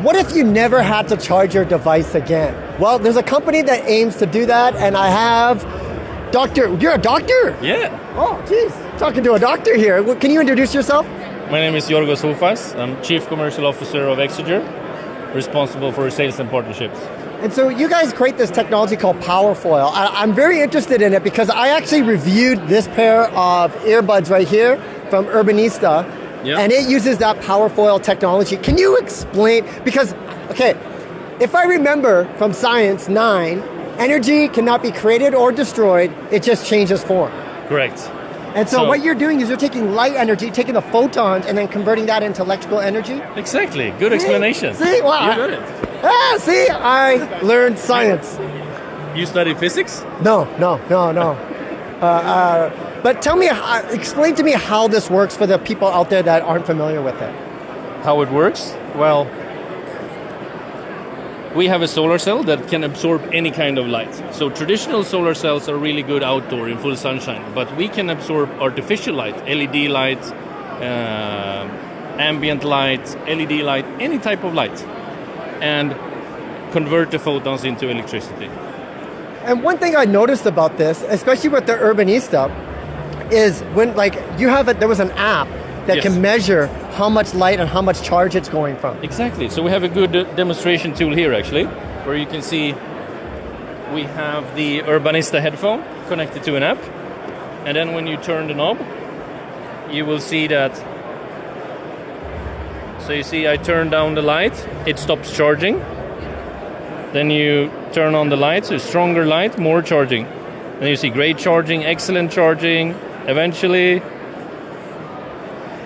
what if you never had to charge your device again? Well, there's a company that aims to do that, and I have you're a doctor? Yeah. Oh, geez, talking to a doctor here. Can you introduce yourself? My name is Yorgos Hufas. I'm Chief Commercial Officer of Exeger, responsible for sales and partnerships. And so you guys create this technology called Powerfolye. I'm very interested in it because I actually reviewed this pair of earbuds right here from Urbanista, and it uses that Powerfolye technology. Can you explain, because, okay, if I remember from Science 9, energy cannot be created or destroyed, it just changes form. Correct. And so what you're doing is you're taking light energy, taking the photons, and then converting that into electrical energy? Exactly. Good explanation. See? Wow. You got it. See? I learned science. You studied physics? No. But tell me, explain to me how this works for the people out there that aren't familiar with it. How it works? Well, we have a solar cell that can absorb any kind of light. So traditional solar cells are really good outdoor in full sunshine, but we can absorb artificial light, LED light, ambient light, LED light, any type of light, and convert the photons into electricity. And one thing I noticed about this, especially with the Urbanista, is when there was an app that can measure how much light and how much charge it's going from. Exactly. So we have a good demonstration tool here, actually, where you can see we have the Urbanista headphone connected to an app. And then when you turn the knob, you will see that. So you see I turn down the light, it stops charging. Then you turn on the light, so stronger light, more charging. And you see great charging, excellent charging, eventually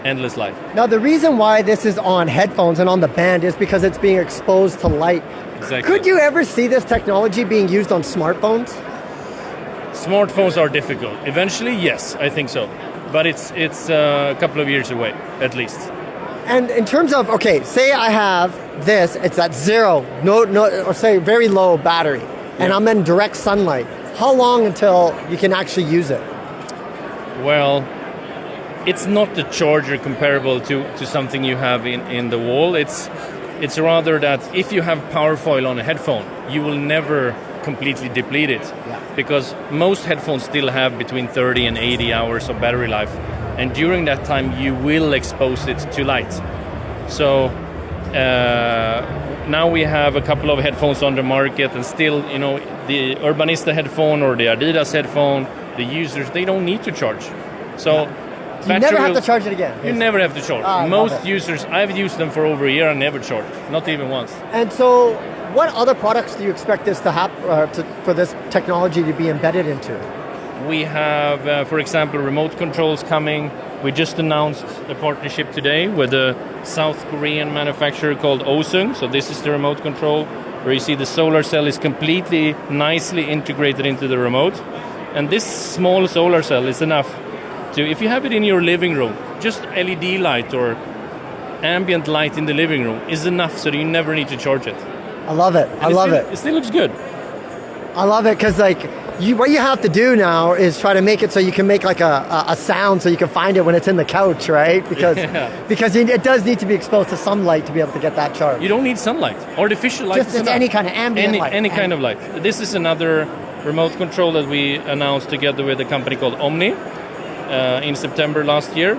endless life. Now the reason why this is on headphones and on the band is because it's being exposed to light. Exactly. Could you ever see this technology being used on smartphones? Smartphones are difficult. Eventually, yes, I think so. But it's a couple of years away, at least. And in terms of, okay, say I have this, it's at zero, or say very low battery, and I'm in direct sunlight. How long until you can actually use it? Well, it's not the charger comparable to something you have in the wall. It's rather that if you have Powerfolye on a headphone, you will never completely deplete it. Because most headphones still have between 30 and 80 hours of battery life. And during that time, you will expose it to light. So now we have a couple of headphones on the market, and still, the Urbanista headphone or the Adidas headphone, the users, they don't need to charge. So you never have to charge it again. You never have to charge. Most users, I've used them for over a year and never charged, not even once. And so, what other products do you expect this to happen for this technology to be embedded into? We have, for example, remote controls coming. We just announced a partnership today with a South Korean manufacturer called Osung. So this is the remote control, where you see the solar cell is completely nicely integrated into the remote. And this small solar cell is enough to, if you have it in your living room, just LED light or ambient light in the living room is enough, so that you never need to charge it. I love it. I love it. It still looks good. I love it because what you have to do now is try to make it so you can make like a sound so you can find it when it's in the couch, right? Because it does need to be exposed to sunlight to be able to get that charge. You don't need sunlight. Artificial light just is enough. any kind of ambient light. Any kind of light. This is another remote control that we announced together with a company called Omni in September last year.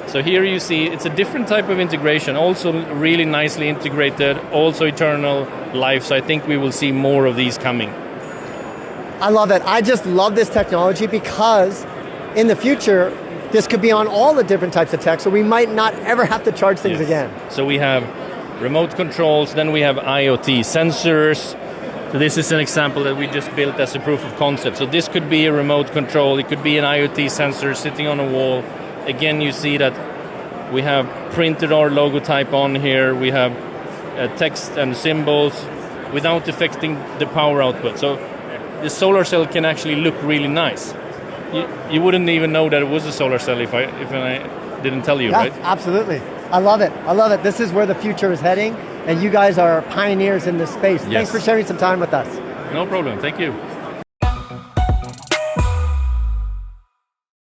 So here you see it's a different type of integration, also really nicely integrated, also eternal life. So I think we will see more of these coming. I love it. I just love this technology because in the future, this could be on all the different types of tech, so we might not ever have to charge things again. So we have remote controls, then we have IoT sensors. So this is an example that we just built as a proof of concept. So this could be a remote control, it could be an IoT sensor sitting on a wall. Again, you see that we have printed our logotype on here, we have text and symbols without affecting the power output. So the solar cell can actually look really nice. You wouldn't even know that it was a solar cell if I didn't tell you, right? Absolutely. I love it. I love it. This is where the future is heading, and you guys are pioneers in this space. Yes. Thanks for sharing some time with us. No problem. Thank you.